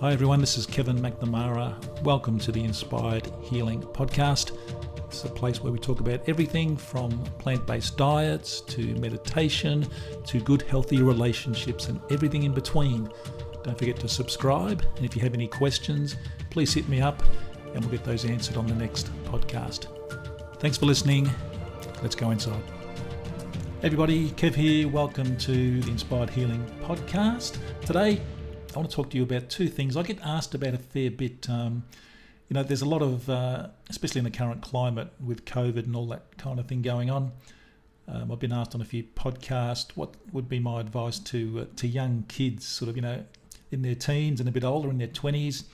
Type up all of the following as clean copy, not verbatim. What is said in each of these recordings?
Hi everyone, this is Kevin McNamara. Welcome to the Inspired Healing Podcast. It's a place where we talk about everything from plant-based diets to meditation to good healthy relationships and everything in between. Don't forget to subscribe, and if you have any questions, please hit me up and we'll get those answered on the next podcast. Thanks for listening. Let's go inside. Hey everybody, Kev here. Welcome to the Inspired Healing Podcast. Today, I want to talk to you about two things I get asked about a fair bit. There's a lot of, especially in the current climate with COVID and all that kind of thing going on. I've been asked on a few podcasts, what would be my advice to young kids, sort of, in their teens and a bit older, in their 20s,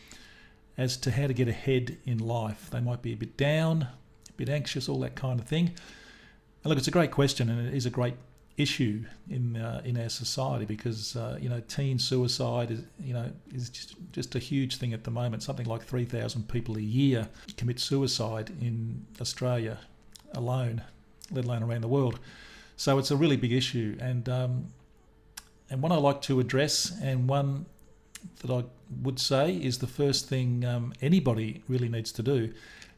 as to how to get ahead in life. They might be a bit down, a bit anxious, all that kind of thing. And look, it's a great question, and it is a great issue in our society because teen suicide is just a huge thing at the moment. Something like 3,000 people a year commit suicide in Australia alone, let alone around the world. So it's a really big issue, and one I like to address, and one that I would say is the first thing anybody really needs to do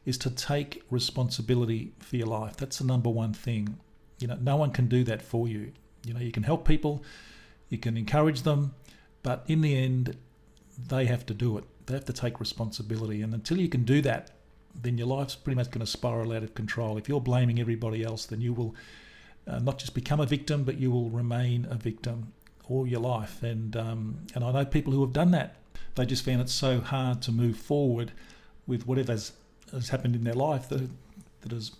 is to take responsibility for your life. That's the number one thing. No one can do that for you. You can help people, you can encourage them, but in the end, they have to do it. They have to take responsibility. And until you can do that, then your life's pretty much going to spiral out of control. If you're blaming everybody else, then you will not just become a victim, but you will remain a victim all your life. And I know people who have done that. They just found it so hard to move forward with whatever has happened in their life that has,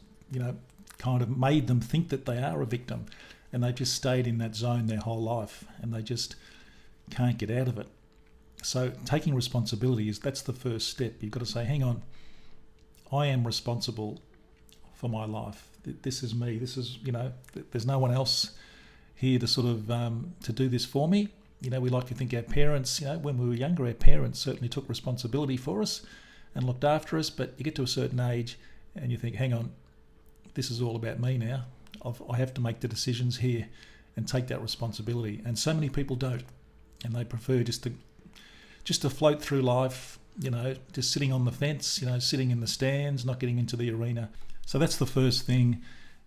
kind of made them think that they are a victim, and they've just stayed in that zone their whole life, and they just can't get out of it. So taking responsibility that's the first step. You've got to say, hang on, I am responsible for my life. This is me. This is, there's no one else here to sort of to do this for me. We like to think our parents, when we were younger, our parents certainly took responsibility for us and looked after us, but you get to a certain age and you think, hang on, this is all about me now. I have to make the decisions here and take that responsibility. And so many people don't, and they prefer just to float through life, just sitting on the fence, sitting in the stands, not getting into the arena. So that's the first thing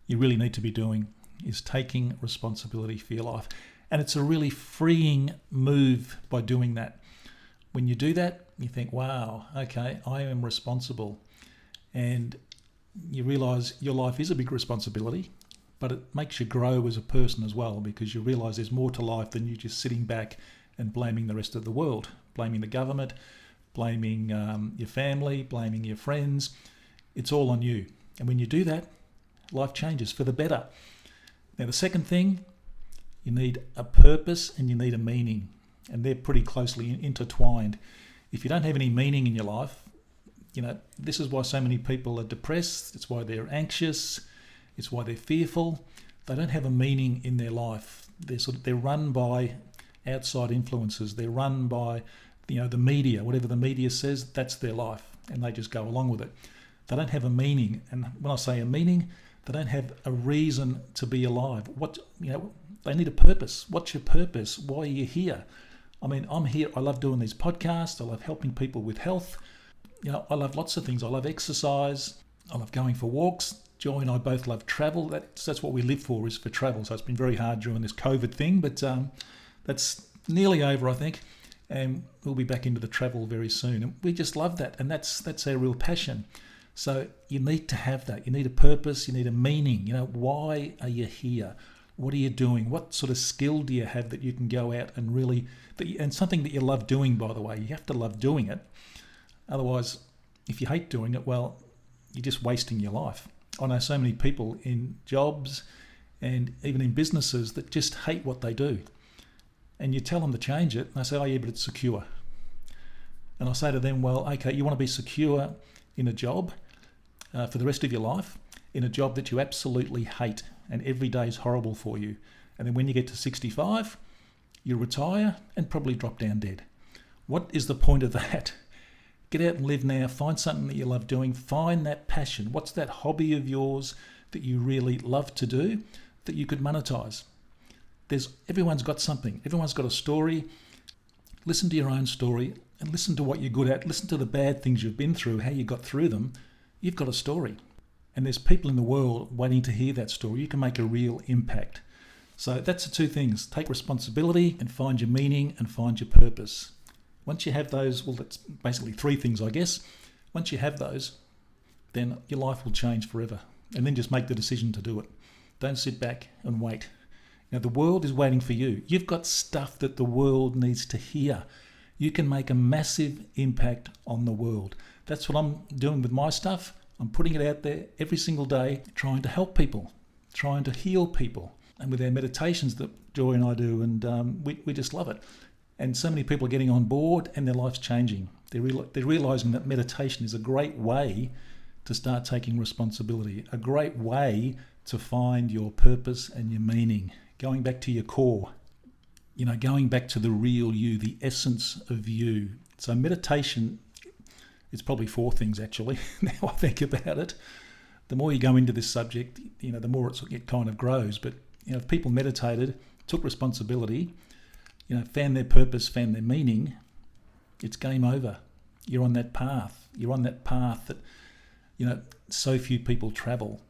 you really need to be doing, is taking responsibility for your life. And it's a really freeing move by doing that. When you do that, you think, wow, okay, I am responsible. And you realise your life is a big responsibility, but it makes you grow as a person as well, because you realise there's more to life than you just sitting back and blaming the rest of the world, blaming the government, blaming your family, blaming your friends. It's all on you. And when you do that, life changes for the better. Now, the second thing, you need a purpose and you need a meaning, and they're pretty closely intertwined. If you don't have any meaning in your life, this is why so many people are depressed. It's why they're anxious. It's why they're fearful. They don't have a meaning in their life. They're run by outside influences. They're run by, the media. Whatever the media says, that's their life, and they just go along with it. They don't have a meaning, and when I say a meaning, they don't have a reason to be alive. They need a purpose. What's your purpose? Why are you here? I'm here. I love doing these podcasts. I love helping people with health. I love lots of things. I love exercise. I love going for walks. Joy and I both love travel. That's what we live for, is for travel. So it's been very hard during this COVID thing, but that's nearly over, I think. And we'll be back into the travel very soon. And we just love that. And that's our real passion. So you need to have that. You need a purpose. You need a meaning. Why are you here? What are you doing? What sort of skill do you have that you can go out and really, and something that you love doing, by the way. You have to love doing it. Otherwise, if you hate doing it, well, you're just wasting your life. I know so many people in jobs and even in businesses that just hate what they do. And you tell them to change it, and they say, oh yeah, but it's secure. And I say to them, well, okay, you want to be secure in a job for the rest of your life, in a job that you absolutely hate and every day is horrible for you. And then when you get to 65, you retire and probably drop down dead. What is the point of that? Get out and live now. Find something that you love doing. Find that passion. What's that hobby of yours that you really love to do that you could monetize? Everyone's got something. Everyone's got a story. Listen to your own story and listen to what you're good at. Listen to the bad things you've been through, how you got through them. You've got a story. And there's people in the world waiting to hear that story. You can make a real impact. So that's the two things. Take responsibility and find your meaning and find your purpose. Once you have those, well, that's basically three things, I guess. Once you have those, then your life will change forever. And then just make the decision to do it. Don't sit back and wait. Now, the world is waiting for you. You've got stuff that the world needs to hear. You can make a massive impact on the world. That's what I'm doing with my stuff. I'm putting it out there every single day, trying to help people, trying to heal people. And with our meditations that Joy and I do, and we just love it. And so many people are getting on board and their life's changing. They're realising that meditation is a great way to start taking responsibility, a great way to find your purpose and your meaning, going back to your core, going back to the real you, the essence of you. So meditation, it's probably four things actually, now I think about it. The more you go into this subject, the more it kind of grows. But, if people meditated, took responsibility, found their purpose, found their meaning, it's game over. You're on that path. You're on that path that, so few people travel.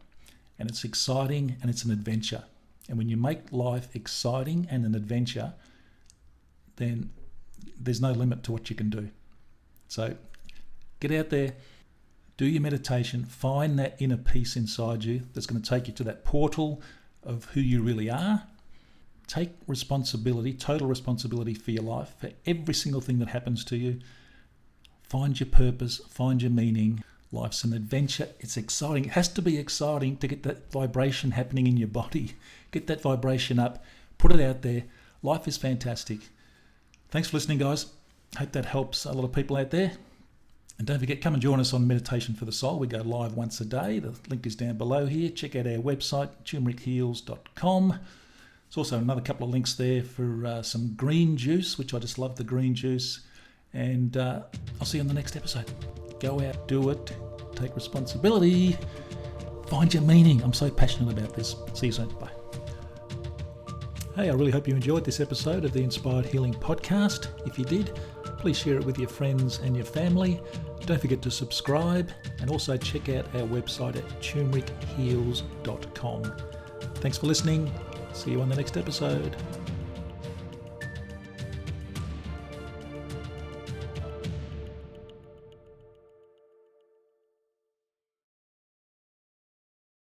And it's exciting and it's an adventure. And when you make life exciting and an adventure, then there's no limit to what you can do. So get out there, do your meditation, find that inner peace inside you that's going to take you to that portal of who you really are. Take responsibility, total responsibility for your life, for every single thing that happens to you. Find your purpose, find your meaning. Life's an adventure. It's exciting. It has to be exciting to get that vibration happening in your body. Get that vibration up, put it out there. Life is fantastic. Thanks for listening, guys. Hope that helps a lot of people out there. And don't forget, come and join us on Meditation for the Soul. We go live once a day. The link is down below here. Check out our website, turmericheals.com. There's also another couple of links there for some green juice, which I just love the green juice. And I'll see you on the next episode. Go out, do it, take responsibility, find your meaning. I'm so passionate about this. See you soon. Bye. Hey, I really hope you enjoyed this episode of the Inspired Healing Podcast. If you did, please share it with your friends and your family. Don't forget to subscribe and also check out our website at turmericheals.com. Thanks for listening. See you on the next episode.